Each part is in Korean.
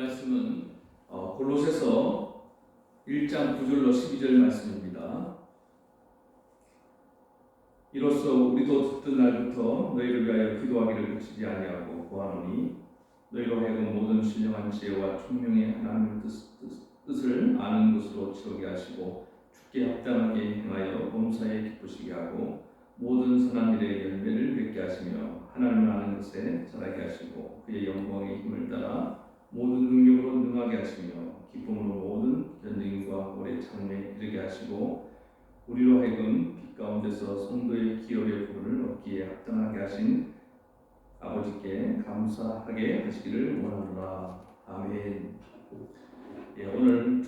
말씀은 골로새서 1장 9절로 12절 말씀입니다. 이로써 우리도 듣던 날부터 너희를 위하여 기도하기를 그치지 아니하고 구하노니 너희로 하여금 모든 신령한 지혜와 총명의 하나님의 뜻을 아는 것으로 채우게 하시고 주께 합당하게 행하여 범사에 기쁘시게 하고 모든 선한 일에 열매를 맺게 하시며 하나님을 아는 것에 자라게 하시고 그의 영광의 힘을 따라 모든 능력으로 능하게 하시며 기쁨으로 모든 견딘과 오래 참음에 이르게 하시고 우리로 하여금 빛 가운데서 성도의 기업의 부분을 얻기에 합당하게 하신 아버지께 감사하게 하시기를 원하노라. 아멘. 오늘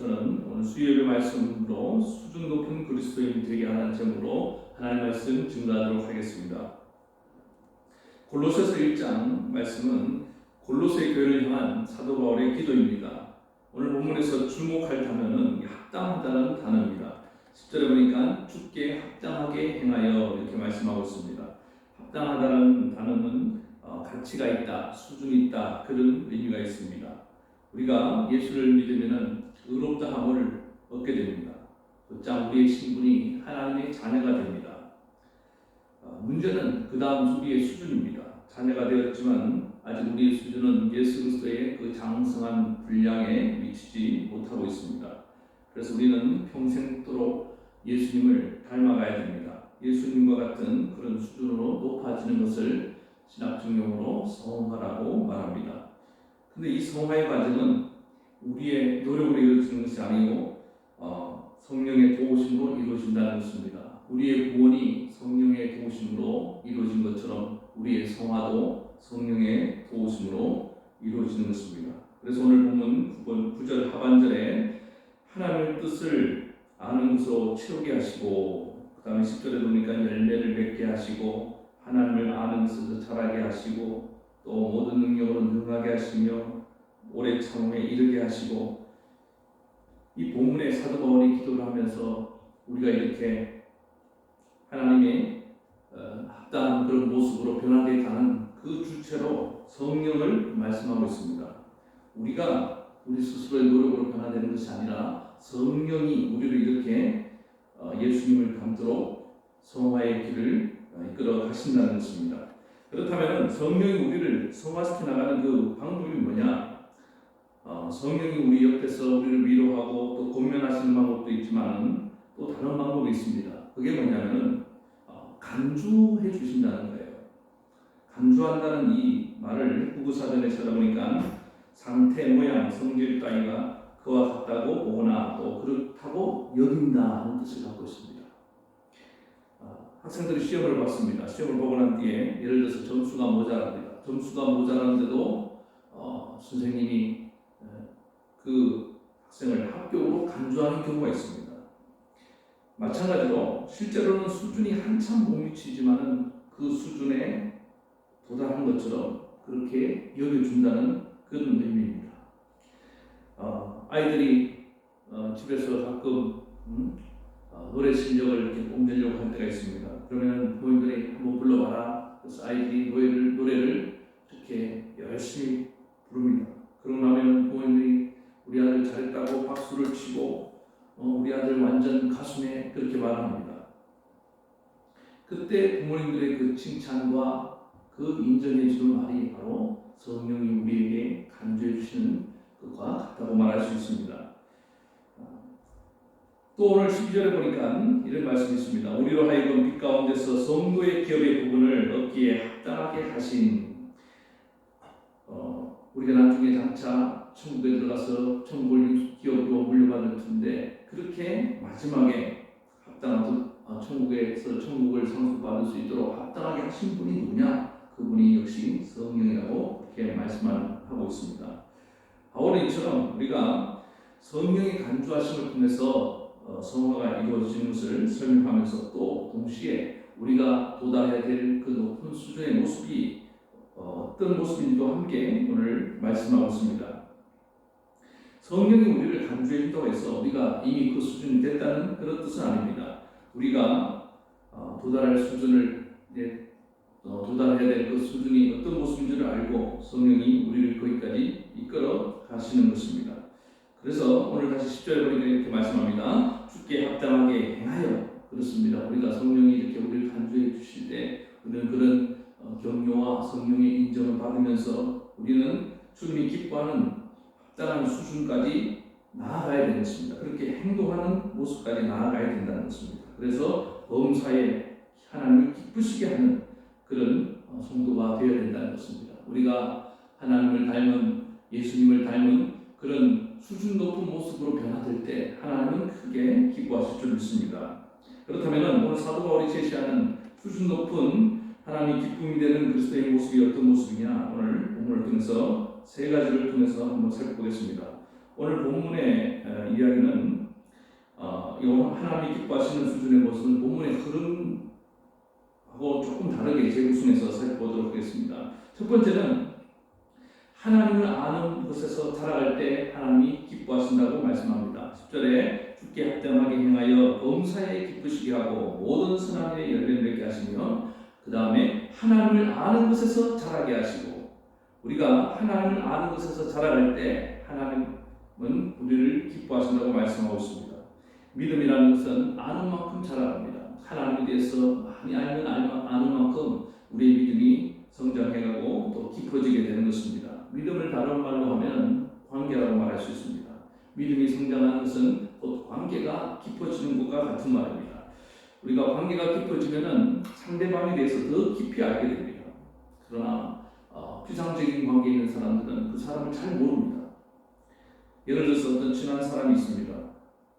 수요일의 말씀으로 수준 높은 그리스도인이 되게 하는 제목으로 하나님의 말씀 증거하도록 하겠습니다. 골로새서 1장 말씀은 골로새 교회를 향한 사도 바울의 기도입니다. 오늘 본문에서 주목할 단어는 합당하다는 단어입니다. 10절에 보니까 주께 합당하게 행하여 이렇게 말씀하고 있습니다. 합당하다는 단어는 가치가 있다, 수준이 있다, 그런 의미가 있습니다. 우리가 예수를 믿으면 의롭다함을 얻게 됩니다. 곧장 우리의 신분이 하나님의 자녀가 됩니다. 문제는 그 다음 우리의 수준입니다. 자녀가 되었지만 아직 우리의 수준은 예수 그리스도의 그 장성한 분량에 미치지 못하고 있습니다. 그래서 우리는 평생도록 예수님을 닮아가야 됩니다. 예수님과 같은 그런 수준으로 높아지는 것을 신학증용으로 성화라고 말합니다. 근데 이 성화의 과정은 우리의 노력으로 이루어지는 것이 아니고 성령의 도우심으로 이루어진다는 것입니다. 우리의 구원이 성령의 도우심으로 이루어진 것처럼 우리의 성화도 성령의 도우심으로 이루어지는 것입니다. 그래서 오늘 본문 9절 하반절에 하나님의 뜻을 아는 것으로 채우게 하시고 그 다음에 10절에 보니까 열매를 맺게 하시고 하나님을 아는 것에서 자라게 하시고 또 모든 능력으로 능하게 하시며 오래 참음에 이르게 하시고 이 본문의 사도 바울이 기도를 하면서 우리가 이렇게 하나님의 합당한 그런 모습으로 변화되어 가는 그 주체로 성령을 말씀하고 있습니다. 우리가 우리 스스로의 노력으로 변화되는 것이 아니라 성령이 우리를 이렇게 예수님을 닮도록 성화의 길을 이끌어 가신다는 것입니다. 그렇다면 성령이 우리를 성화시켜 나가는 그 방법이 뭐냐? 성령이 우리 옆에서 우리를 위로하고 또 권면하시는 방법도 있지만 또 다른 방법이 있습니다. 그게 뭐냐면 간주해 주신다는 거예요. 간주한다는 이 말을 구구사전에 찾아보니까 상태, 모양, 성질 따위가 그와 같다고 보거나 또 그렇다고 여긴다는 뜻을 갖고 있습니다. 학생들이 시험을 봤습니다. 시험을 보고 난 뒤에 예를 들어서 점수가 모자랍니다. 점수가 모자란데도 선생님이 그 학생을 합격으로 간주하는 경우가 있습니다. 마찬가지로 실제로는 수준이 한참 못 미치지만은 그 수준에 도달한 것처럼 그렇게 여겨준다는 그런 의미입니다. 아이들이 집에서 가끔 노래 실력을 이렇게 뽐내려고 할 때가 있습니다. 그러면 부모님들이 한번 불러봐라. 그래서 아이들이 노래를 이렇게 열심히 부릅니다. 그러고 나면 부모님들이 우리 아들 잘했다고 박수를 치고 우리 아들 완전 가수네 그렇게 말합니다. 그때 부모님들의 그 칭찬과 그 인정해 주는 말이 바로 성령이 우리에게 간주해 주시는 것과 같다고 말할 수 있습니다. 또 오늘 12절에 보니까 이런 말씀이 있습니다. 우리로 하여금 빛 가운데서 성도의 기업의 부분을 얻기에 합당하게 하신 우리가 나중에 장차 천국에 들어가서 천국을 기업으로 물려받을 텐데 그렇게 마지막에 합당한 천국에서 천국을 상속받을 수 있도록 합당하게 하신 분이 누구냐? 그분이 역시 성령이라고 이렇게 말씀하고 있습니다. 바울은 이처럼 우리가 성령의 간주하심을 통해서 성화가 이루어지는 것을 설명하면서 또 동시에 우리가 도달해야 될 그 높은 수준의 모습이 어떤 모습인지도 함께 오늘 말씀하고 있습니다. 성령이 우리를 간주해 준다고 해서 우리가 이미 그 수준이 됐다는 그런 뜻은 아닙니다. 우리가 도달할 수준을 도달해야 될 그 수준이 어떤 모습인지를 알고 성령이 우리를 거기까지 이끌어 가시 하시는 것입니다. 그래서 오늘 다시 10절에 보니까 이렇게 말씀합니다. 주께 합당하게 행하여. 그렇습니다. 우리가 성령이 이렇게 우리를 간주해 주실 때 우리는 그런 격려와 성령의 인정을 받으면서 우리는 주님이 기뻐하는 합당한 수준까지 나아가야 되는 것입니다. 그렇게 행동하는 모습까지 나아가야 된다는 것입니다. 그래서 범사에 하나님을 기쁘시게 하는 그런 성도가 되어야 된다는 것입니다. 우리가 하나님을 닮은, 예수님을 닮은 그런 수준 높은 모습으로 변화될 때 하나님은 크게 기뻐하실 줄 믿습니다. 그렇다면 오늘 사도 바울이 제시하는 수준 높은 하나님의 기쁨이 되는 그리스도의 모습이 어떤 모습이냐, 오늘 본문을 통해서 세 가지를 통해서 한번 살펴보겠습니다. 오늘 본문의 이야기는 하나님이 기뻐하시는 수준의 모습은 본문의 흐름하고 조금 다르게 재구성해서 살펴보도록 하겠습니다. 첫 번째는 하나님을 아는 것에서 자라갈 때 하나님이 기뻐하신다고 말씀합니다. 10절에 주께 합당하게 행하여 범사에 기쁘시게 하고 모든 선한 일에 열매맺게 하시며, 그 다음에 하나님을 아는 것에서 자라게 하시고, 우리가 하나님을 아는 것에서 자라갈 때 하나님은 우리를 기뻐하신다고 말씀하고 있습니다. 믿음이라는 것은 아는 만큼 자라갑니다. 하나님에 대해서 많이 아는 만큼 우리의 믿음이 성장해가고 또 깊어지게 되는 것입니다. 믿음을 다른 말로 하면 관계라고 말할 수 있습니다. 믿음이 성장하는 것은 곧 관계가 깊어지는 것과 같은 말입니다. 우리가 관계가 깊어지면 상대방에 대해서 더 깊이 알게 됩니다. 그러나 피상적인 관계에 있는 사람들은 그 사람을 잘 모릅니다. 예를 들어서 어떤 친한 사람이 있습니다.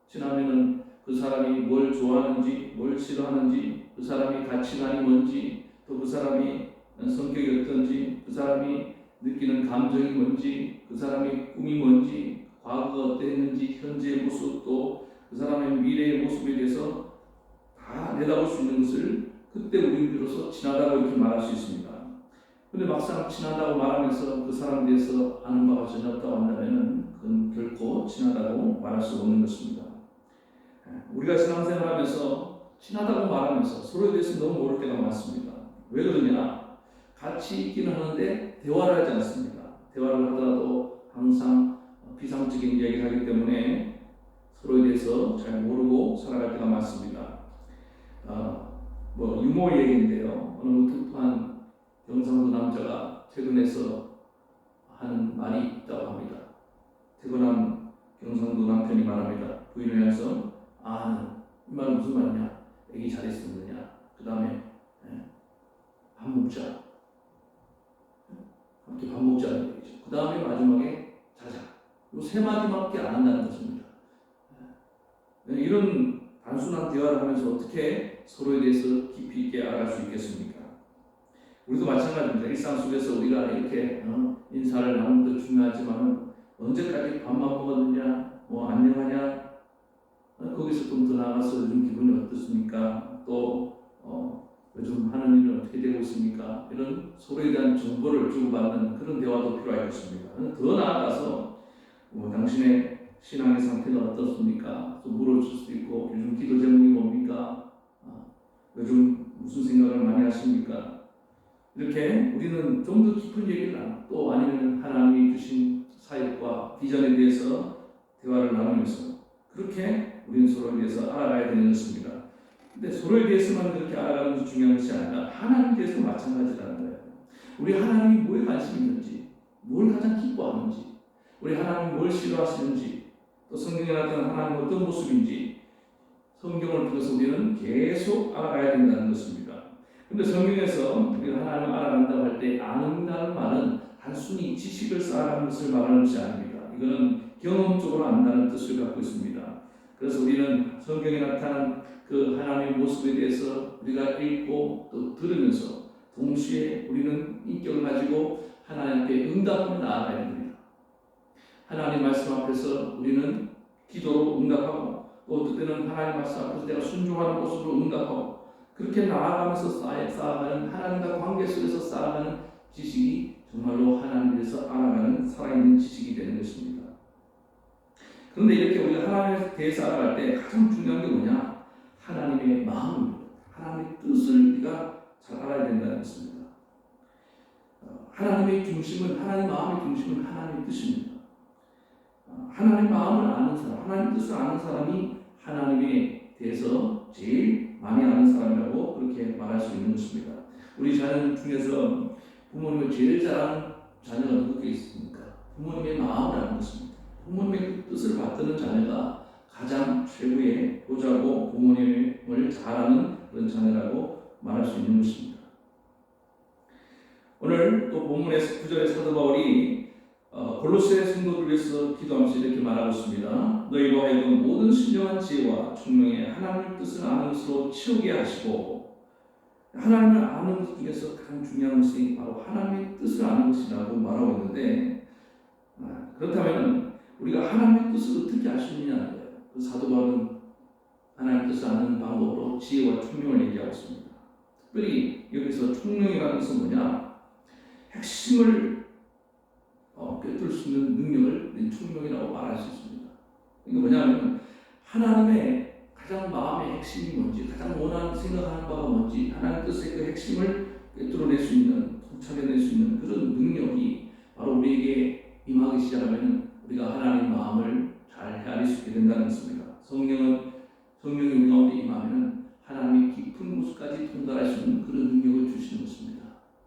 친하면은 그 사람이 뭘 좋아하는지, 뭘 싫어하는지, 그 사람이 가치관이 뭔지, 또 그 사람이 성격이 어떤지, 그 사람이 느끼는 감정이 뭔지, 그 사람의 꿈이 뭔지, 과거가 어땠는지, 현재의 모습, 또 그 사람의 미래의 모습에 대해서 다 내다볼 수 있는 것을 그때 우리는 비로소 친하다고 이렇게 말할 수 있습니다. 그런데 막상 친하다고 말하면서 그 사람에 대해서 아는 바가 전혀 없다고 한다면 그건 결코 친하다고 말할 수 없는 것입니다. 우리가 신앙생활하면서 친하다고 말하면서 서로에 대해서 너무 모를 때가 많습니다. 왜 그러냐? 같이 있기는 하는데 대화를 하지 않습니다. 대화를 하더라도 항상 비상적인 이야기를 하기 때문에 서로에 대해서 잘 모르고 살아갈 때가 많습니다. 유머 얘기인데요. 어느 무뚝뚝한 경상도 남자가 퇴근해서 하는 말이 있다고 합니다. 퇴근한 경상도 남편이 말합니다. 부인을 향해서 이 말은 무슨 말이냐? 애기 잘 있었느냐? 그 다음에 밥 먹자. 함께 밥 먹자는 얘기죠. 그 다음에 마지막에 자자. 이 세 마디밖에 안 한다는 것입니다. 이런 단순한 대화를 하면서 어떻게 서로에 대해서 깊이 있게 알아갈 수 있겠습니까? 우리도 마찬가지입니다. 일상 속에서 우리가 이렇게 인사를 나누는 것도 중요하지만 언제까지 밥만 먹었느냐, 안녕하냐, 거기서 좀 더 나아가서 요즘 기분이 어떻습니까? 또 요즘 하는 일은 어떻게 되고 있습니까? 이런 서로에 대한 정보를 주고받는 그런 대화도 필요할 것입니다. 더 나아가서 당신의 신앙의 상태가 어떻습니까? 또 물어줄 수도 있고, 요즘 기도 제목이 뭡니까? 요즘 무슨 생각을 많이 하십니까? 이렇게 우리는 좀 더 깊은 얘기를 나누고, 또 아니면 하나님이 주신 사역과 비전에 대해서 대화를 나누면서 그렇게 우리는 서로에 대해서 알아가야 되는 것입니다. 근데 서로에 대해서만 그렇게 알아가는 것이 중요한 것이 아니라 하나님에 대해서 마찬가지라는 거예요. 우리 하나님이 뭐에 관심이 있는지, 뭘 가장 기뻐하는지, 우리 하나님이 뭘 싫어하시는지, 또 성경에 나타난 하나님은 어떤 모습인지 성경을 통해서 우리는 계속 알아가야 된다는 것입니다. 그런데 성경에서 우리가 하나님을 알아간다고 할 때 아는다는 말은 단순히 지식을 쌓아가는 것을 말하는 것이 아닙니다. 이거는 경험적으로 안다는 뜻을 갖고 있습니다. 그래서 우리는 성경에 나타난 그 하나님의 모습에 대해서 우리가 읽고 또 들으면서 동시에 우리는 인격을 가지고 하나님 앞에 응답하며 나아가야 됩니다. 하나님 말씀 앞에서 우리는 기도로 응답하고, 또 어떨 때는 하나님 말씀 앞에서 내가 순종하는 모습으로 응답하고, 그렇게 나아가면서 쌓아가는 하나님과 관계 속에서 쌓아가는 지식이 정말로 하나님께서 알아가는 살아있는 지식이 되는 것입니다. 그런데 이렇게 우리가 하나님에 대해서 알아갈 때 가장 중요한 게 뭐냐? 하나님의 마음입니다. 하나님의 뜻을 우리가 잘 알아야 된다는 것입니다. 하나님의 중심은, 하나님의 마음의 중심은 하나님의 뜻입니다. 하나님의 마음을 아는 사람, 하나님 뜻을 아는 사람이 하나님에 대해서 제일 많이 아는 사람이라고 그렇게 말할 수 있는 것입니다. 우리 자녀 중에서 부모님을 제일 잘 아는 자녀가 누구게 있습니까? 부모님의 마음을 아는 것입니다. 부모님의 뜻을 받드는 자녀가 가장 최고의 효자고 부모님을 잘 아는 그런 자녀라고 말할 수 있는 것입니다. 오늘 또 본문의 9절에 사도 바울이 골로새 성도를 위해서 기도하면서 이렇게 말하고 있습니다. 너희로 하여금 모든 신령한 지혜와 총명의 하나님의 뜻을 아는 것으로 채우게 하시고, 하나님을 아는 것 중에서 가장 중요한 것이 바로 하나님의 뜻을 아는 것이라고 말하고 있는데, 그렇다면 우리가 하나님의 뜻을 어떻게 알 수 있느냐는 거예요. 그 사도 바울은 하나님의 뜻을 아는 방법으로 지혜와 총명을 얘기하고 있습니다. 특별히 여기서 총명이라는 것은 뭐냐? 핵심을 꿰뚫을 수 있는 능력을 총명이라고 말할 수 있습니다. 이게 뭐냐면 하나님의 가장 마음의 핵심이 뭔지, 가장 원하는 생각하는 바가 뭔지, 하나님 뜻의 그 핵심을 꿰뚫어낼 수 있는, 통찰해낼 수 있는 그런 능력이 바로 우리에게 임하기 시작하면 우리가 하나님의 마음을 잘 헤아릴 수 있게 된다는 것입니다. 성령이 우리 가운데 임하면 하나님의 깊은 곳까지 통달할 수 있는 그런 능력을 주시는 것입니다.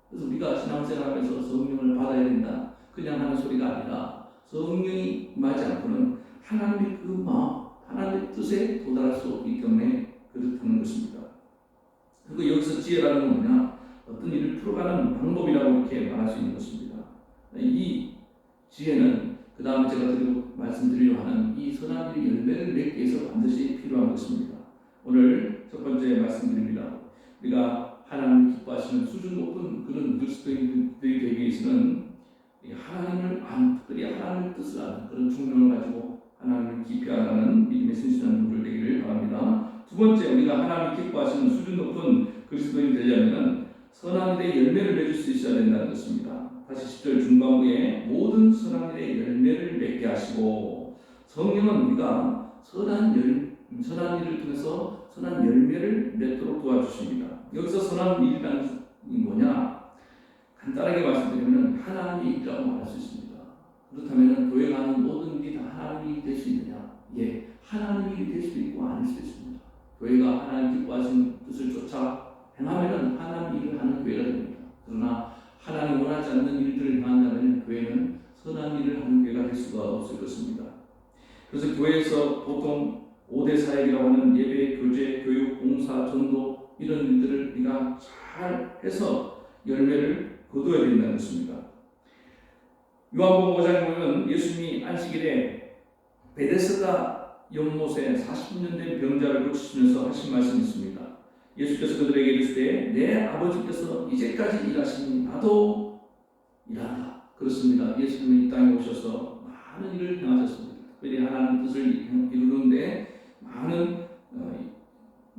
그래서 우리가 신앙생활하면서 성령을 받아야 된다, 그냥 하는 소리가 아니라 성령이 임하지 않고는 하나님의 그 마음, 하나님의 뜻에 도달할 수 없기 때문에 그렇다는 것입니다. 그리고 여기서 지혜라는 건 뭐냐? 어떤 일을 풀어가는 방법이라고 이렇게 말할 수 있는 것입니다. 이 지혜는 그 다음에 제가 말씀드리려 하는 이 선한 일의 열매를 맺기 위해서 반드시 필요한 것입니다. 오늘 첫 번째 말씀드립니다. 우리가 하나님을 기뻐하시는 수준 높은 그런 그리스도인들이 되기 위해서는 하나님을 아는, 특별히 하나님의 뜻을 아는 그런 총명을 가지고 하나님을 깊이 알아가는 믿음의 신실한 분들 되기를 바랍니다. 두 번째, 우리가 하나님을 기뻐하시는 수준 높은 그리스도인이 되려면 선한 일의 열매를 맺을 수 있어야 된다는 것입니다. 다시 10절 중반부에 모든 선한 일의 열매를 맺게 하시고, 성령은 우리가 선한 일을 통해서 선한 열매를 맺도록 도와주십니다. 여기서 선한 일이라는 것이 뭐냐? 간단하게 말씀드리면 하나님의 일이라고 말할 수 있습니다. 그렇다면 교회가 하는 모든 일이 다 하나님의 일이 될 수 있느냐? 예, 하나님의 일이 될 수도 있고 아닐 수도 있습니다. 교회가 하나님 기뻐하신 뜻을 쫓아 행하면 하나님의 일을 하는 교회가 됩니다. 그러나 하나님 원하지 않는 일들을 행한다면 교회는 선한 일을 하는 교회가 될 수가 없을 것입니다. 그래서 교회에서 보통 5대 사역이라고 하는 예배, 교제, 교육, 봉사, 전도 이런 일들을 우리가 잘 해서 열매를 거둬야 된다는 것입니다. 요한복음 5장에 보면 예수님이 안식일에 베데스다 연못에 40년 된 병자를 고치시면서 하신 말씀이 있습니다. 예수께서 그들에게 이르시되 내 아버지께서 이제까지 일하시니 나도 일한다. 그렇습니다. 예수님이 이 땅에 오셔서 많은 일을 행하셨습니다. 특별히 하나님의 뜻을 이루는데 많은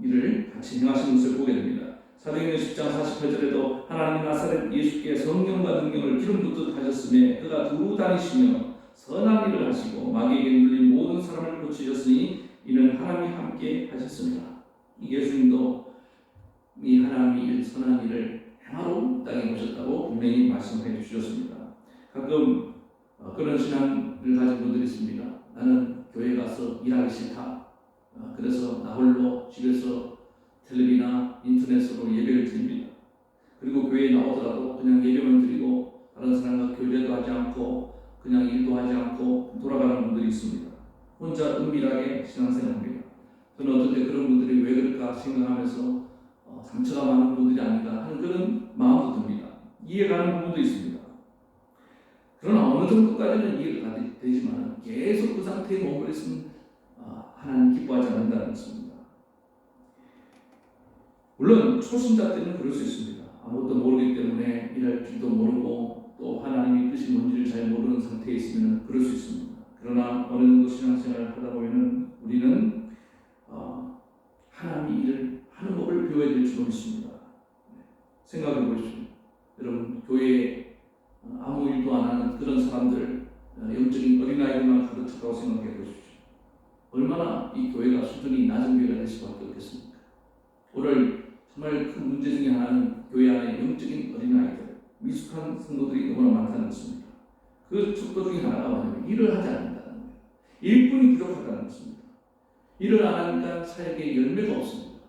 일을 같이 행하시는 것을 보게 됩니다. 사도행전 10장 48절에도 하나님 나사렛 예수께 성령과 능력을 기름 붓듯 하셨으며 그가 두루 다니시며 선한 일을 하시고 마귀에게 눌린 모든 사람을 고치셨으니 이는 하나님이 함께 하셨습니다. 예수님도 이 하나님의 일, 선한 일을 행하러 땅에 오셨다고 분명히 말씀해 주셨습니다. 가끔 그런 신앙을 가진 분들이 있습니다. 나는 교회 가서 일하기 싫다. 그래서 나 홀로 집에서 텔레비나 인터넷으로 예배를 드립니다. 그리고 교회에 나오더라도 그냥 예배만 드리고 다른 사람과 교제도 하지 않고 그냥 일도 하지 않고 돌아가는 분들이 있습니다. 혼자 은밀하게 신앙생활합니다. 저는 어떨 때 그런 분들이 왜 그럴까 생각하면서 상처가 많은 분들이 아닌가 하는 그런 마음도 듭니다. 이해가는 부분도 있습니다. 그러나 어느 정도까지는 이해가 되지만 계속 그 상태에 머물러 있으면 하나님 기뻐하지 않는다는 것입니다. 물론 초신자 때는 그럴 수 있습니다. 아무것도 모르기 때문에 일할 줄도 모르고 또 하나님의 뜻이 뭔지를 잘 모르는 상태에 있으면 그럴 수 있습니다. 그러나 어느 정도 신앙생활을 하다 보면 우리는 하나님의 일을 하는 법을 배워야 될 줄로 믿습니다. 생각해 보십시오. 여러분, 교회에 아무 일도 안 하는 그런 사람들, 영적인 어린아이들만 가득 찼다고 생각해 보십시오. 얼마나 이 교회가 수준이 낮은 교회가 될 수밖에 없겠습니까? 오늘 정말 큰 문제 중에 하나는 교회 안에 영적인 어린아이들, 미숙한 성도들이 너무나 많다는 것입니다. 그 척도 중에 하나가 뭐냐면 일을 하지 않는다는 거예요. 일꾼이 부족하다는 것입니다. 일을 안 하니까 사역에 열매가 없습니다.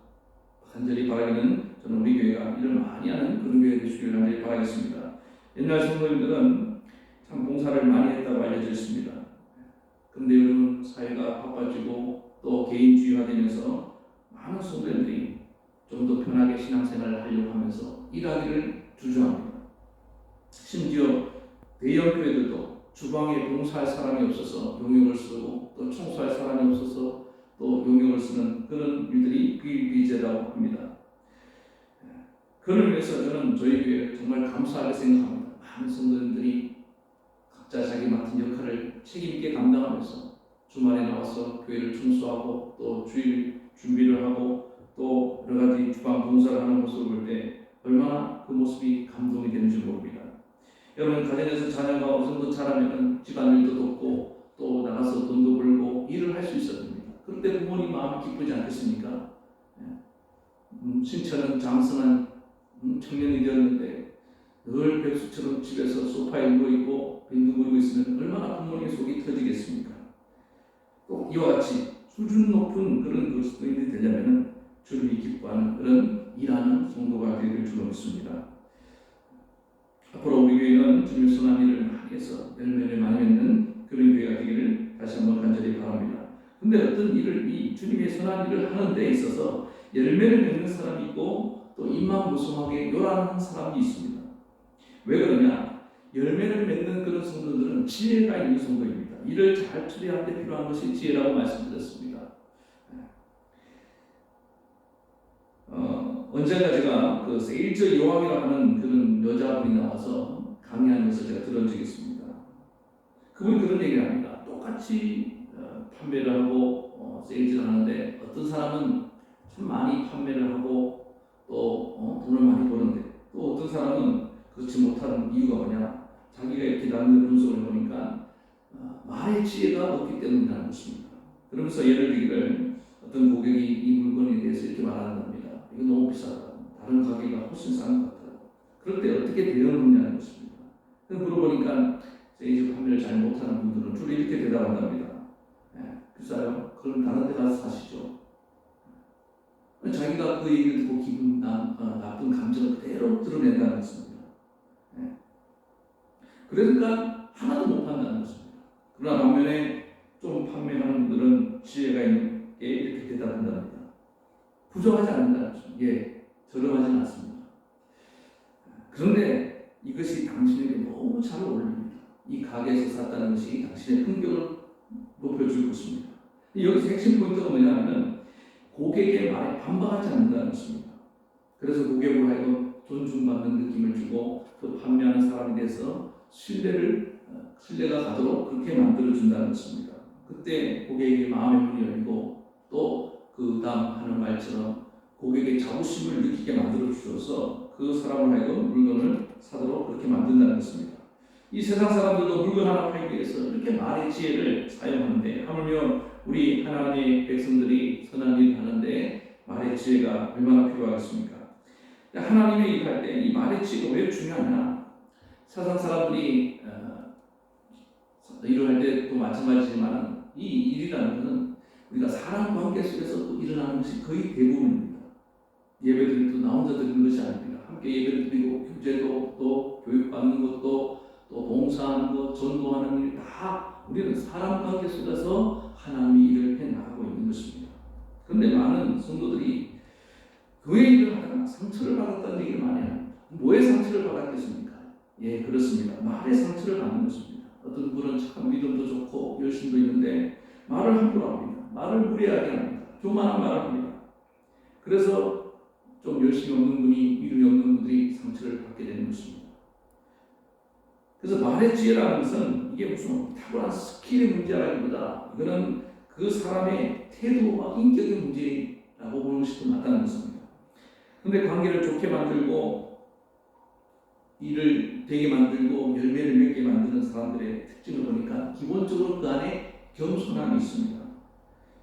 간절히 바라기는 저는 우리 교회가 일을 많이 하는 그런 교회가 되시길 간절히 바라겠습니다. 옛날 성도님들은 참 봉사를 많이 했다고 알려져 있습니다. 그런데 요즘 사회가 바빠지고 또 개인주의화되면서 많은 성도님들이 좀 더 편하게 신앙생활을 하려고 하면서 일하기를 주저합니다. 심지어 대형 교회들도 주방에 봉사할 사람이 없어서 용역을 쓰고 또 청소할 사람이 없어서 또 용역을 쓰는 그런 일들이 비일비재라고 합니다. 그를 위해서 저는 저희 교회를 정말 감사하게 생각합니다. 많은 성도님들이 각자 자기 맡은 역할을 책임있게 감당하면서 주말에 나와서 교회를 청소하고 또 주일 준비를 하고 또 여러 가지 주방 봉사를 하는 모습을 볼 때 얼마나 그 모습이 감동이 되는지 모릅니다. 여러분 가정에서 자녀가 어느 정도 자라면 집안일도 돕고 또 나가서 돈도 벌고 일을 할 수 있어야 됩니다. 그런데 부모님 마음이 기쁘지 않겠습니까? 신처는 장성한 청년이 되었는데 늘 백수처럼 집에서 소파에 누워있고 빈둥거리고 있으면 얼마나 부모님의 속이 터지겠습니까? 또 이와 같이 수준 높은 그런 그리스도인이 되려면 주님이 기뻐하는 그런 일하는 성도가 되기를 주로 믿습니다. 앞으로 우리 교회는 주님의 선한 일을 많이 해서 열매를 많이 맺는 그런 교회가 되기를 다시 한번 간절히 바랍니다. 근데 어떤 일을 이 주님의 선한 일을 하는 데 있어서 열매를 맺는 사람이 있고 또 입만 무성하게 요란한 사람이 있습니다. 왜 그러냐? 열매를 맺는 그런 성도들은 지혜가 있는 성도입니다. 이를 잘 처리하는 데 필요한 것이 지혜라고 말씀드렸습니다. 언젠가 제가 그 세일즈 요왕이라고 하는 그런 여자분이 나와서 강의하면서 제가 들은 적이 있습니다. 그분이 그런 얘기를 합니다. 똑같이 판매를 하고 세일즈를 하는데 어떤 사람은 참 많이 판매를 하고 또 돈을 많이 버는데 또 어떤 사람은 그렇지 못하는 이유가 뭐냐? 자기가 이렇게 나눈 분석을 보니까 말의 지혜가 없기 때문이라는 것입니다. 그러면서 예를 들기를 어떤 고객이 이 물건에 대해서 이렇게 말한답니다. 이거 너무 비싸다. 다른 가게가 훨씬 싼 것 같다. 그럴 때 어떻게 대응하느냐는 것입니다. 물어보니까 세일즈 판매를 잘 못하는 분들은 주로 이렇게 대답한답니다. 비싸요? 그럼 다른 데 가서 사시죠. 자기가 그 얘기를 듣고 기분 나쁜 감정을 그대로 드러낸다는 것입니다. 그러니까 하나도 못 판다는 것입니다. 그러나 반면에 좀 판매하는 분들은 지혜가 있는 게 이렇게 대답한답니다. 부족하지 않는다는 것입니다. 예, 저렴하지는 않습니다. 그런데 이것이 당신에게 너무 잘 어울립니다. 이 가게에서 샀다는 것이 당신의 품격을 높여줄 것입니다. 여기서 핵심 포인트가 뭐냐면 고객의 말에 반박하지 않는다는 것입니다. 그래서 고객을 하여금 존중받는 느낌을 주고 그 판매하는 사람에 대해서 신뢰가 가도록 그렇게 만들어준다는 것입니다. 그때 고객의 마음의 문이 열리고 또 그 다음 하는 말처럼 고객의 자부심을 느끼게 만들어 주셔서 그 사람을 하여금 물건을 사도록 그렇게 만든다는 것입니다. 이 세상 사람들도 물건 하나 팔기 위해서 이렇게 말의 지혜를 사용하는데 하물며 우리 하나님의 백성들이 선한 일을 하는데 말의 지혜가 얼마나 필요하겠습니까? 하나님의 일을 할 때 이 말의 지혜가 왜 중요하냐? 세상 사람들이 일을 할 때도 마찬가지지만 이 일이라는 것은 우리가 사람 관계 속에서 일어나는 것이 거의 대부분입니다. 예배드릴 때 나 혼자 드리는 것이 아닙니다. 함께 예배를 드리고 교제도 또 교육받는 것도 또 봉사하는 것, 전도하는 일 다 우리는 사람 관계 속에서 하나님의 일을 해나가고 있는 것입니다. 그런데 많은 성도들이 교회 일을 하다가 상처를 받았다는 얘기를 많이 합니다. 뭐에 상처를 받았겠습니까? 예, 그렇습니다. 말에 상처를 받는 것입니다. 어떤 분은 참 믿음도 좋고 열심도 있는데 말을 함부로 합니다. 말을 무례하게 합니다. 교만한 말을 합니다. 그래서 좀 열심히 없는 분이 믿음이 없는 분들이 상처를 받게 되는 것입니다. 그래서 말의 지혜라는 것은 이게 무슨 탁월한 스킬의 문제라기보다 이거는 그 사람의 태도와 인격의 문제라고 보는 것이 더 맞다는 것입니다. 그런데 관계를 좋게 만들고 일을 되게 만들고 열매를 맺게 만드는 사람들의 특징을 보니까 기본적으로 그 안에 겸손함이 있습니다.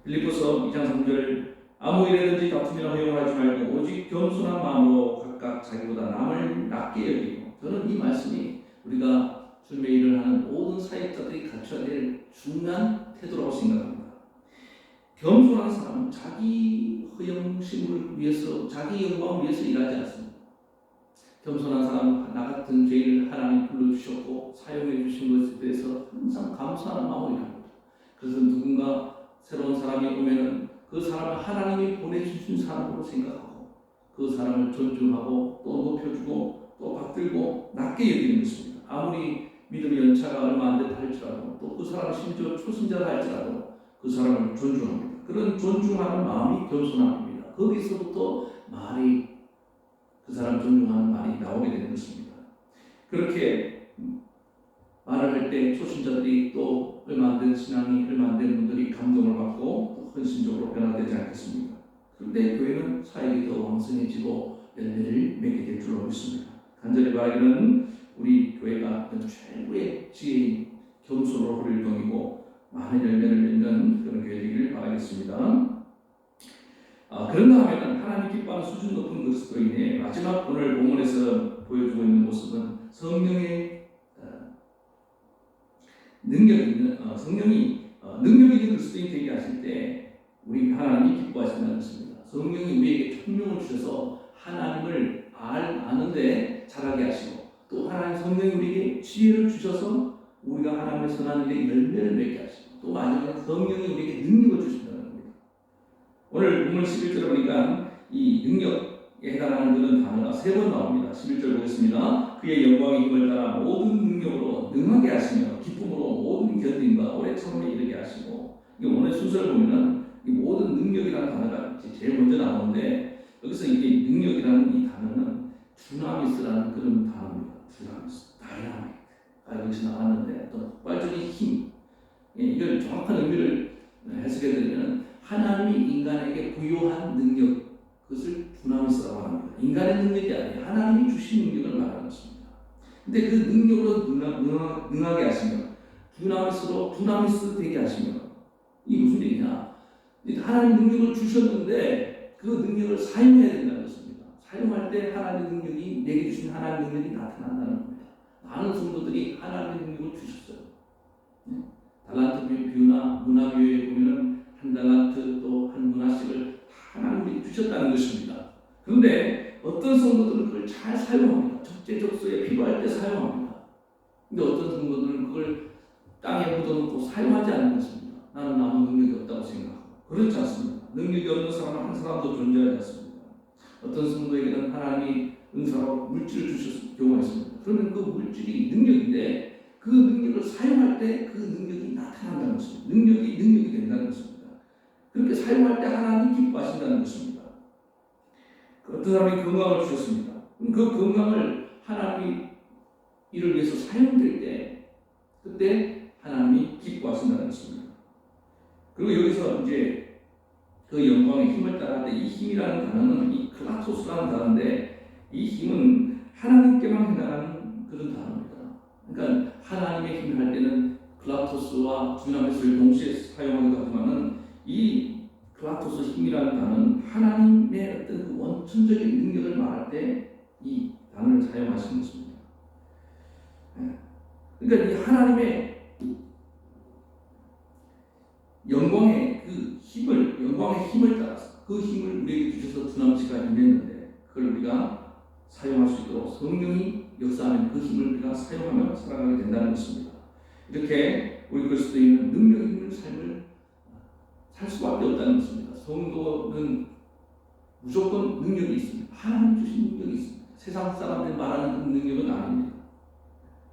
빌립보서 2장 3절 아무 일에든지 다툼이나 허용하지 말고 오직 겸손한 마음으로 각각 자기보다 남을 낮게 여기고 저는 이 말씀이 우리가 설매 일을 하는 모든 사역자들이 갖춰야 될 중요한 태도라고 생각합니다. 겸손한 사람은 자기 허영심을 위해서, 자기 영광을 위해서 일하지 않습니다. 겸손한 사람은 나 같은 죄인을 하나님 불러주셨고 사용해 주신 것에 대해서 항상 감사하는 마음을 합니다. 그래서 누군가 새로운 사람이 오면 그 사람을 하나님이 보내주신 사람으로 생각하고 그 사람을 존중하고 또 높여주고 또 받들고 낮게 여기는 것입니다. 아무리 믿음의 연차가 얼마 안 됐다 할지라도 또 그 사람을 심지어 초신자라 할지라도 그 사람을 존중합니다. 그런 존중하는 마음이 겸손함입니다. 거기서부터 말이, 그 사람 존중하는 말이 나오게 되는 것입니다. 그렇게 말을 할 때 초신자들이 또 얼마 안 된 신앙이, 얼마 안 된 분들이 감동을 받고 또 헌신적으로 변화되지 않겠습니까? 그런데 교회는 사역이 더 왕성해지고 열매를 맺게 될 줄로 믿습니다. 간절히 바라기는 우리 교회가 최고의 지혜인 겸손으로 허리를 동이고 많은 열매를 맺는 그런 교회 되기를 바라겠습니다. 그런가 하면 하나님 기뻐하는 수준 높은 그리스도인의 마지막 오늘 본문에서 보여주고 있는 모습은 성령의 성령이 능력 있는 그리스도인 되게 하실 때 우리 하나님이 기뻐하신다는 것입니다. 성령이 우리에게 총명을 주셔서 하나님을 아는데 잘하게 하시고 또 하나님 성령이 우리에게 지혜를 주셔서 우리가 하나님의 선한 일에 열매를 맺게 하시고 또 마지막에 성령이 우리에게 능력을 주신다는 겁니다. 오늘 본문 11절에 보니까 이 능력에 해당하는 그런 단어가 3번 나옵니다. 11절 보겠습니다. 그의 영광의 힘을 따라 모든 능력으로 능하게 하시며 기쁨으로 모든 견딘과 오래 참음에 이르게 하시고, 이게 오늘 순서를 보면은 이 모든 능력이라는 단어가 제일 먼저 나오는데 여기서 이게 능력이라는 이 단어는 두나미스라는 그런 단어입니다. 두나미스, 다이나믹. 여기서 나왔는데 어떤 폭발적인 힘. 이걸 정확한 의미를 해석해 드리면 하나님이 인간에게 부여한 능력, 그것을 두나미스라고 합니다. 인간의 능력이 아니라 하나님이 주신 능력을 말하는 것입니다. 근데 그 능력으로 능하게 하시며 두나미스로 두나미스 되게 하시며, 이게 무슨 얘기냐? 하나님 능력을 주셨는데 그 능력을 사용해야 된다는 것입니다. 사용할 때 하나님의 능력이, 내게 주신 하나님의 능력이 나타난다는 겁니다. 많은 성도들이 하나님의 능력을 주셨어요. 달란트 비유나 문화 비유에 보면은 한 달란트 또 한 문화씩을 하나님이 주셨다는 것입니다. 그런데 어떤 성도들은 그걸 잘 사용합니다. 적재적소에 필요할 때 사용합니다. 근데 어떤 성도들은 그걸 땅에 묻어놓고 사용하지 않는 것입니다. 나는 아무 능력이 없다고 생각하고. 그렇지 않습니다. 능력이 없는 사람은 한 사람도 존재하지 않습니다. 어떤 성도에게는 하나님이 은사로 물질을 주셨을 경우가 있습니다. 그러면 그 물질이 능력인데 그 능력을 사용할 때 그 능력이 나타난다는 것입니다. 능력이 된다는 것입니다. 그렇게 사용할 때 하나님 기뻐하신다는 것입니다. 어떤 사람이 건강을 주셨습니다. 그 건강을 하나님이 이를 위해서 사용될 때 그때 하나님이 기뻐하신다는 것입니다. 그리고 여기서 이제 그 영광의 힘을 따라 이 힘이라는 단어는 이 클라토스라는 단어인데 이 힘은 하나님께만 해당하는 그런 단어입니다. 그러니까 하나님의 힘을 할 때는 클라토스와 두나미스를 동시에 사용하기도 하지만은 이 클라토스 힘이라는 단어는 하나님의 어떤 그 원천적인 능력을 말할 때 이 단어를 사용하시는 것입니다. 그러니까 이 하나님의 영광의 힘을 따라서 그 힘을 우리에게 주셔서 두나미스가 임했는데 그걸 우리가 사용할 수 있도록 성령이 역사하는 그 힘을 우리가 사용하며 살아가게 된다는 것입니다. 이렇게 우리 그리스도인은 능력 있는 삶을 살 수밖에 없다는 것입니다. 성도는 무조건 능력이 있습니다. 하나님 주신 능력이 있습니다. 세상 사람들이 말하는 그 능력은 아닙니다.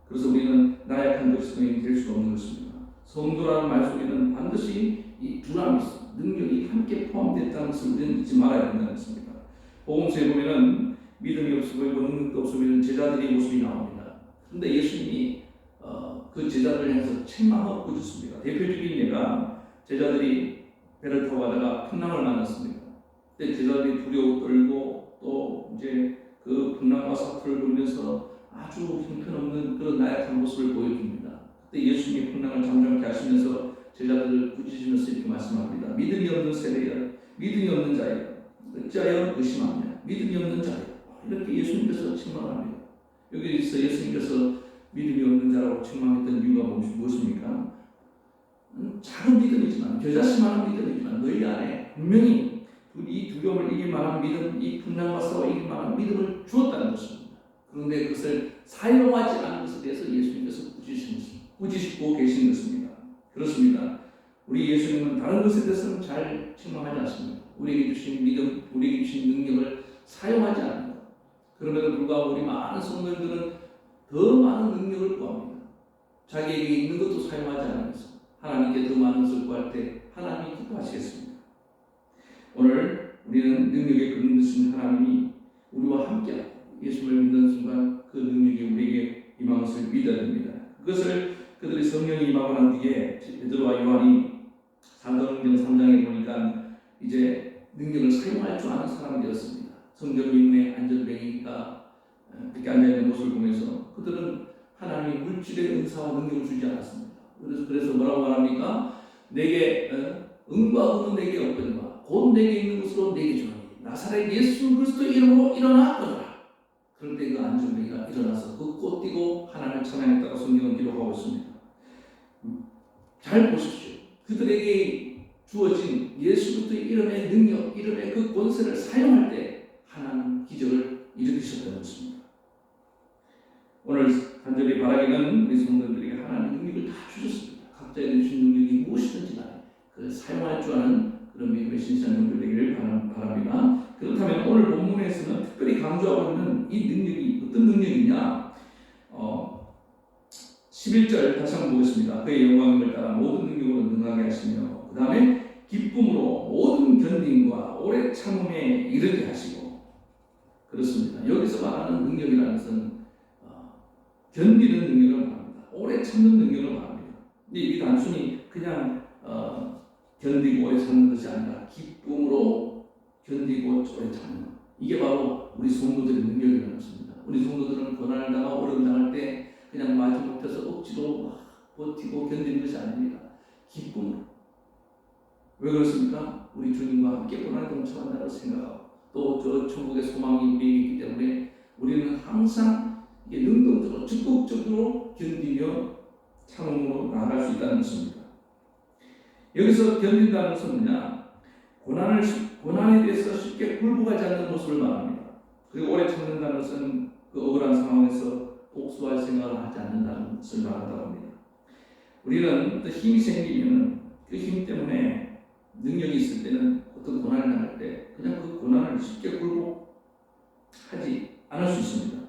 그래서 우리는 나약한 그리스도인이 될 수 없는 것입니다. 성도라는 말 속에는 반드시 이 두나미스, 능력이 함께 포함되어 있다는 것을 우리는 잊지 말아야 된다는 것입니다. 복음서에 보면은 믿음이 없어 보이고 능력도 없어 보이는 제자들의 모습이 나옵니다. 그런데 예수님이 그 제자들을 향해서 책망하고 꾸짖습니다. 대표적인 예가 제자들이 배를 타고 가다가 풍랑을 만났습니다. 그때 제자들이 두려워 떨고 또 이제 그 풍랑과 사투를 보면서 아주 형편없는 그런 나약한 모습을 보여줍니다. 그때 예수님이 풍랑을 잠잠케 하시면서 제자들을 꾸짖으면서 이렇게 말씀합니다. 믿음이 없는 세대여, 믿음이 없는 자여, 어찌하여 의심하냐? 믿음이 없는 자여. 이렇게 예수님께서 책망합니다. 여기서 예수님께서 믿음이 없는 믿는 자라고 책망했던 이유가 무엇입니까? 작은 믿음이지만, 겨자씨만한 믿음이지만 너희 안에 분명히 이 두려움을 이길 만한 믿음, 이 풍랑과 싸워 이길 만한 믿음을 주었다는 것입니다. 그런데 그것을 사용하지 않은 것에 대해서 예수님께서 꾸짖고 계신 것입니다. 그렇습니다. 우리 예수님은 다른 것에 대해서는 잘 책망하지 않습니다. 우리에게 주신 믿음, 우리에게 주신 능력을 사용하지 않는 것. 그럼에도 불구하고 우리 많은 성도들은 더 많은 능력을 구합니다. 자기에게 있는 것도 사용하지 않으면서 하나님께 더 많은 것을 구할 때 하나님이 기뻐하시겠습니다. 오늘 우리는 능력에 그르신 하나님이 우리와 함께하고 예수를 믿는 순간 그 능력이 우리에게 임한 것을 믿어야 됩니다. 그것을 그들이 성령이 임하고 난 뒤에 베드로와 요한이 사도행전 3장에 보니까 이제 능력을 사용할 줄 아는 사람이 되었습니다. 성전 미문에 안전뱅이가 이렇게 앉아있는 모습을 보면서 그들은 하나님이 물질의 은사와 능력을 주지 않았습니다. 그래서 뭐라고 말합니까? 내게 은과 금은 내게 없거니와 곧 내게 있는 것으로 내게 주노니 나사렛 예수 그리스도의 이름으로 일어나 거라. 그럴 때 그 안전뱅이가 일어나서 그 꽃 띄고 하나님을 찬양했다고 성경은 기록하고 있습니다. 잘 보십시오. 그들에게 주어진 예수 그리스도의 이름의 능력, 이름의 그 권세를 사용할 때 하나님 기적을 일으키셨다는 것입니다. 오늘 간절히 바라기는 우리 성도들에게 하나님 능력을 다 주셨습니다. 각자에게 주신 능력이 무엇이든지 간에 그걸 사용할 줄 아는 그런 믿음의 신실한 성도들 되기를 바랍니다. 그렇다면 오늘 본문에서는 특별히 강조하고 있는 이 능력이 어떤 능력이냐? 11절 다시 한번 보겠습니다. 그의 영광을 따라 모든 능력으로 능하게 하시며 그 다음에 기쁨으로 모든 견딤과 오래 참음에 이르게 하시고. 그렇습니다. 여기서 말하는 능력이라는 것은 견디는 능력을 말합니다. 오래 참는 능력을 말합니다. 이게 단순히 그냥 견디고 오래 참는 것이 아니라 기쁨으로 견디고 오래 참는 것. 이게 바로 우리 성도들의 능력이라는 것입니다. 우리 성도들은 고난을 당하고 어려움 당할 때 그냥 마지못해서 억지로 버티고 견디는 것이 아닙니다. 기쁨으로. 왜 그렇습니까? 우리 주님과 함께 고난에 동참한다고 생각하고 또 저 천국의 소망이 우리에게 있기 때문에 우리는 항상 능동적으로 적극적으로 견디며 참음으로 나아갈 수 있다는 것입니다. 여기서 견딘다는 것은 뭐냐? 고난에 대해서 쉽게 굴복하지 않는 모습을 말합니다. 그리고 오래 참는다는 것은 그 억울한 상황에서 복수할 생각을 하지 않는다는 것을 말한다고 합니다. 우리는 또 힘이 생기면 그 힘 때문에 능력이 있을 때는 어떤 고난을 당할 때 그냥 그 고난을 쉽게 굴복하지 않을 수 있습니다.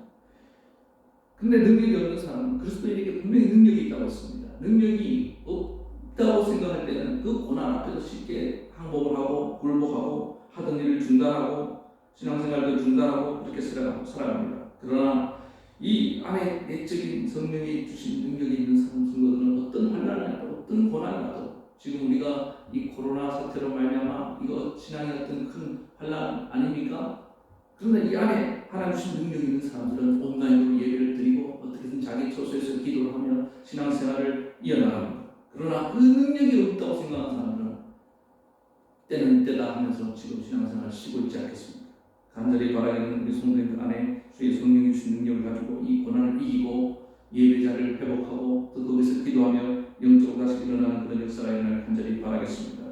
근데 능력이 없는 사람은 그리스도인에게 분명히 능력이 있다고 했습니다. 능력이 없다고 생각할 때는 그 고난 앞에서 쉽게 항복을 하고 굴복하고 하던 일을 중단하고 신앙생활도 중단하고 그렇게 살아갑니다. 그러나 이 안에 내적인 성령이 주신 능력이 있는 성도들은 어떤 환난이 나도 어떤 고난이 나도 지금 우리가 이 코로나 사태로 말미암아 이거 신앙의 어떤 큰 환난 아닙니까? 그런데 이 안에 하나님 주신 능력이 있는 사람들은 온라인으로 예배를 드리고 어떻게든 자기 처소에서 기도를 하며 신앙생활을 이어나갑니다. 그러나 그 능력이 없다고 생각하는 사람들은 때는 때다 하면서 지금 신앙생활을 쉬고 있지 않겠습니까? 간절히 바라기는 우리 성도들 안에 주의 성령이 주신 능력을 가지고 이 고난을 이기고 예배자를 회복하고 또 거기서 기도하며 영적으로 다시 일어나는 그런 역사가 일어날 간절히 바라겠습니다.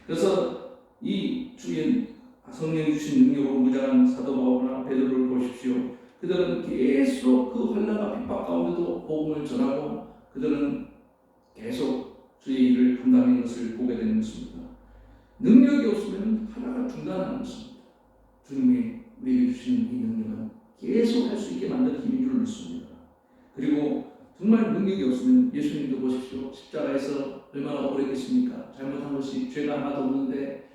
그래서 이 주의 성령이 주신 능력으로 무장한 사도 바울이나 베드로를 보십시오. 그들은 계속 그 환난과 핍박 가운데도 복음을 전하고 그들은 계속 주의 일을 감당하는 것을 보게 되는 것입니다. 능력이 없으면 하나가 중단하는 것입니다. 주님이 우리에게 주신 이 능력은 계속 할 수 있게 만든 힘인 줄 믿습니다. 그리고 정말 능력이 없으면 예수님도 보십시오. 십자가에서 얼마나 오래 계십니까? 잘못한 것이 죄가 하나도 없는데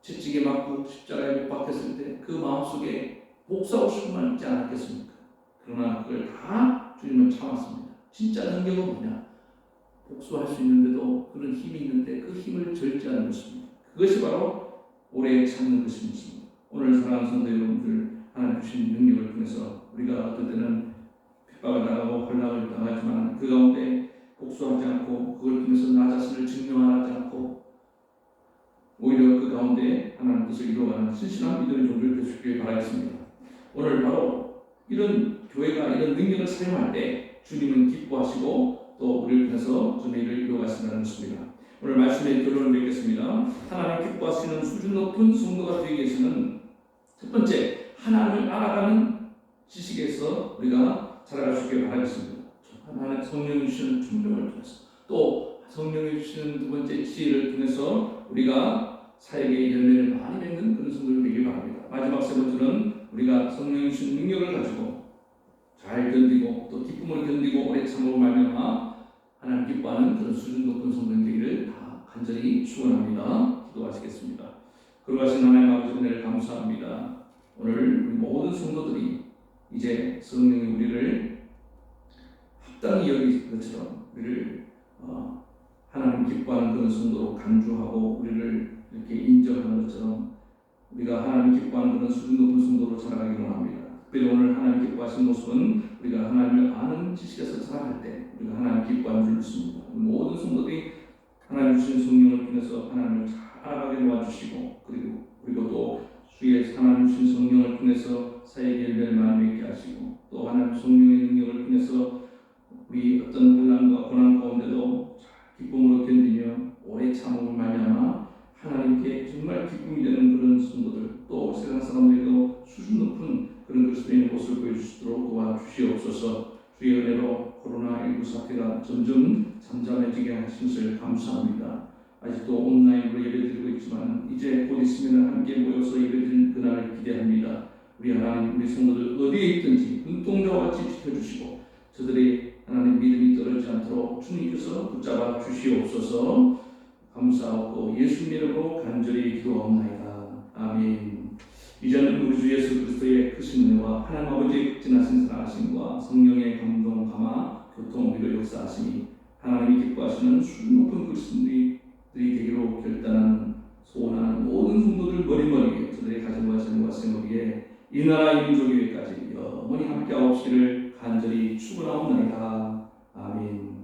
채찍에 맞고 십자가에 못 박혔을 때 그 마음속에 복수하고 싶은 말 있지 않았겠습니까? 그러나 그걸 다 주님은 참았습니다. 진짜 능력은 뭐냐? 복수할 수 있는데도 그런 힘이 있는데 그 힘을 절제하는 것입니다. 그것이 바로 오래 참는 것입니다. 오늘 사랑하는 성도 여러분들, 하나님 주신 능력을 통해서 우리가 어떤 때는 핍박을 당하고 혼란을 당하지만 그 가운데 복수하지 않고 그걸 통해서 나 자신을 증명하지 않고 오히려 그 가운데 하나님 뜻을 이루어가는 신실한 믿음의 종들 되시길 바라겠습니다. 오늘 바로 이런 교회가 이런 능력을 사용할 때 주님은 기뻐하시고 또 우리를 통해서 좀 일을 이루어가신다는 것입니다. 오늘 말씀의 결론을 맺겠습니다. 하나님 기뻐하시는 수준 높은 성도가 되기 위해서는 첫 번째, 하나님을 알아가는 지식에서 우리가 자라갈 수 있게 바라겠습니다. 하나님 성령이 주시는 충동을 통해서, 또 성령이 주시는 두 번째 지혜를 통해서 우리가 사역의 열매를 많이 맺는 그런 성도를 되길 바랍니다. 마지막 세 번째는 우리가 성령이 주신 능력을 가지고 잘 견디고 또 기쁨을 견디고 오래 참음을 말미암아 하나님 기뻐하는 그런 수준 높은 성도님 되기를 다 간절히 축원합니다. 기도하시겠습니다. 그러하신 하나님 아버지 은혜를 감사합니다. 오늘 우리 모든 성도들이 이제 성령이 우리를 합당히 여기신 것처럼 우리를 하나님 기뻐하는 그런 성도로 간주하고 우리를 이렇게 인정하는 것처럼 우리가 하나님 기뻐하는 그런 수준 높은 성도로 자라가기 원합니다. 특별히 오늘 하나님 기뻐하신 모습은 우리가 하나님을 아는 지식에서 자라갈 때 우리가 하나님 기뻐하는 줄 믿습니다. 모든 성도들이 하나님 주신 성령을 통해서 하나님을 잘 알아가게 도와주시고, 그리고 또 주의 하나님 주신 성령을 통해서 사역의 열매를 많이 맺게 하시고, 또 하나님 성령의 능력을 통해서 우리 어떤 혼란과 고난 가운데도 기쁨으로 견디며 오래 참음을 말미암아 하나님께 정말 기쁨이 되는 그런 성도들, 또 세상 사람들에게도 수준 높은 그런 그리스도인의 모습을 보여주시도록 도와주시옵소서. 주의 은혜로 코로나19 사태가 점점 잠잠해지게 하신 것을 감사합니다. 아직도 온라인으로 예배드리고 있지만 이제 곧 있으면 함께 모여서 예배드릴 그날을 기대합니다. 우리 하나님, 우리 성도들 어디에 있든지 눈동자와 같이 지켜주시고 저들의 하나님 믿음이 떨어지지 않도록 주님께서 붙잡아 주시옵소서. 감사하고 예수님 이름으로 간절히 기도하옵나이다. 아멘. 이제는 우리 주 예수 그리스도의 크신 은혜와 하나님 아버지의 극진하신 사랑하심과 성령의 감동, 감화, 교통, 위로 역사하심이 하나님이 기뻐하시는 수준 높은 그리스도인들이 되기로 결단하는 소원하는 모든 성도들 머리머리에 저들의 가정과 자녀와 생업에 이 나라 이 민족 위에까지 영원히 함께하옵시기를 간절히 축원하옵나이다. 아멘.